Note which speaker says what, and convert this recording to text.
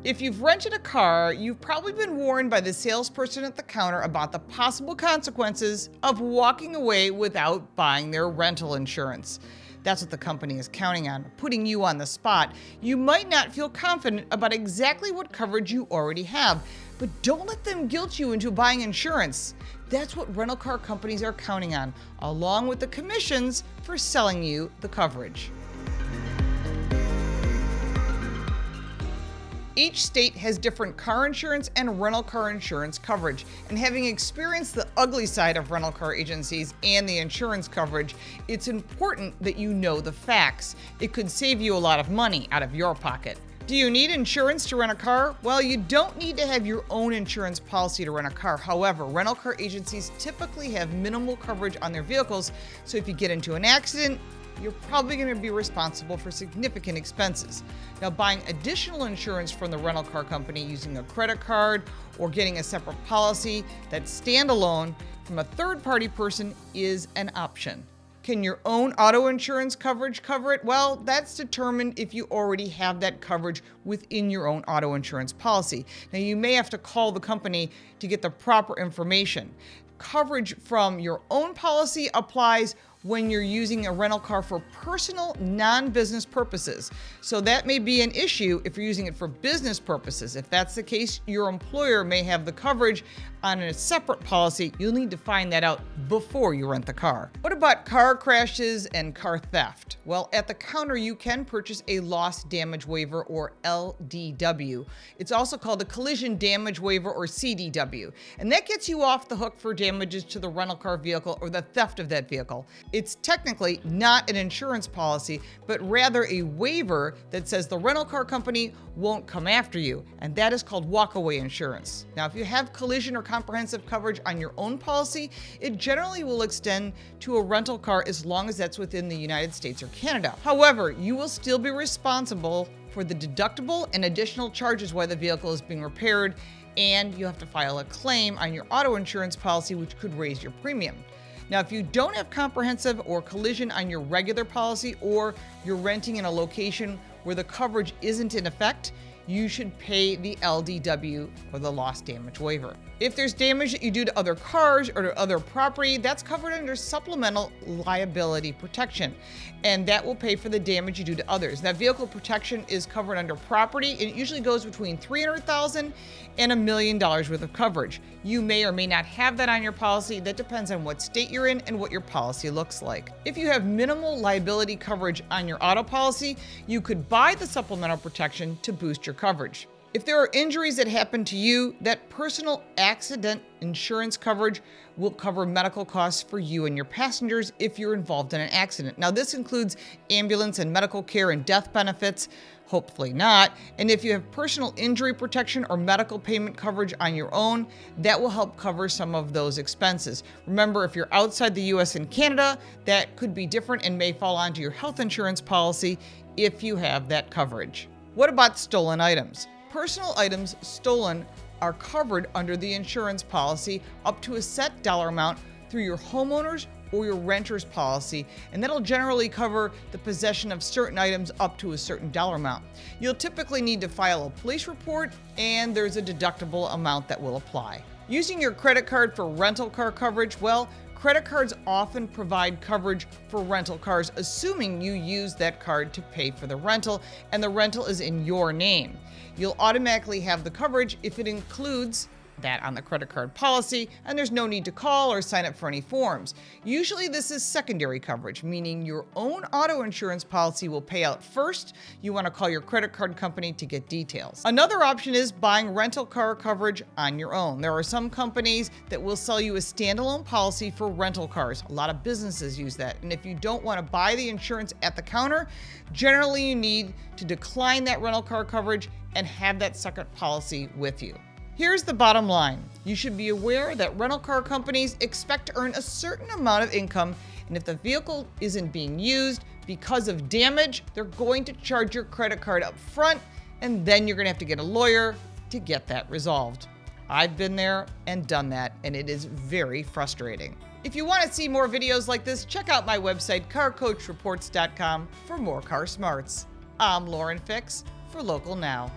Speaker 1: If you've rented a car, you've probably been warned by the salesperson at the counter about the possible consequences of walking away without buying their rental insurance. That's what the company is counting on, putting you on the spot. You might not feel confident about exactly what coverage you already have, but don't let them guilt you into buying insurance. That's what rental car companies are counting on, along with the commissions for selling you the coverage. Each state has different car insurance and rental car insurance coverage, and having experienced the ugly side of rental car agencies and the insurance coverage, it's important that you know the facts. It could save you a lot of money out of your pocket. Do you need insurance to rent a car? Well, you don't need to have your own insurance policy to rent a car. However, rental car agencies typically have minimal coverage on their vehicles, so if you get into an accident, you're probably going to be responsible for significant expenses. Now, buying additional insurance from the rental car company using a credit card or getting a separate policy that's standalone from a third-party person is an option. Can your own auto insurance coverage cover it? Well, that's determined if you already have that coverage within your own auto insurance policy. Now, you may have to call the company to get the proper information. Coverage from your own policy applies when you're using a rental car for personal, non-business purposes. So that may be an issue if you're using it for business purposes. If that's the case, your employer may have the coverage on a separate policy. You'll need to find that out before you rent the car. What about car crashes and car theft? Well, at the counter, you can purchase a loss damage waiver, or LDW. It's also called a collision damage waiver, or CDW. And that gets you off the hook for damages to the rental car vehicle or the theft of that vehicle. It's technically not an insurance policy, but rather a waiver that says the rental car company won't come after you, and that is called walkaway insurance. Now, if you have collision or comprehensive coverage on your own policy, it generally will extend to a rental car as long as that's within the United States or Canada. However, you will still be responsible for the deductible and additional charges while the vehicle is being repaired, and you have to file a claim on your auto insurance policy, which could raise your premium. Now, if you don't have comprehensive or collision on your regular policy, or you're renting in a location where the coverage isn't in effect, you should pay the LDW, or the loss damage waiver. If there's damage that you do to other cars or to other property, that's covered under supplemental liability protection, and that will pay for the damage you do to others. That vehicle protection is covered under property, and it usually goes between $300,000 and $1 million worth of coverage. You may or may not have that on your policy. That depends on what state you're in and what your policy looks like. If you have minimal liability coverage on your auto policy, you could buy the supplemental protection to boost your coverage. If there are injuries that happen to you, that personal accident insurance coverage will cover medical costs for you and your passengers if you're involved in an accident. Now, this includes ambulance and medical care and death benefits, hopefully not. And if you have personal injury protection or medical payment coverage on your own, that will help cover some of those expenses. Remember, if you're outside the US and Canada, that could be different and may fall onto your health insurance policy if you have that coverage. What about stolen items? Personal items stolen are covered under the insurance policy up to a set dollar amount through your homeowner's or your renter's policy, and that'll generally cover the possession of certain items up to a certain dollar amount. You'll typically need to file a police report, and there's a deductible amount that will apply. Using your credit card for rental car coverage, well, credit cards often provide coverage for rental cars, assuming you use that card to pay for the rental and the rental is in your name. You'll automatically have the coverage if it includes that on the credit card policy, and there's no need to call or sign up for any forms. Usually this is secondary coverage, meaning your own auto insurance policy will pay out first. You want to call your credit card company to get details. Another option is buying rental car coverage on your own. There are some companies that will sell you a standalone policy for rental cars. A lot of businesses use that, and if you don't want to buy the insurance at the counter, generally you need to decline that rental car coverage and have that second policy with you. Here's the bottom line. You should be aware that rental car companies expect to earn a certain amount of income, and if the vehicle isn't being used because of damage, they're going to charge your credit card up front, and then you're going to have to get a lawyer to get that resolved. I've been there and done that, and it is very frustrating. If you want to see more videos like this, check out my website, carcoachreports.com, for more car smarts. I'm Lauren Fix for Local Now.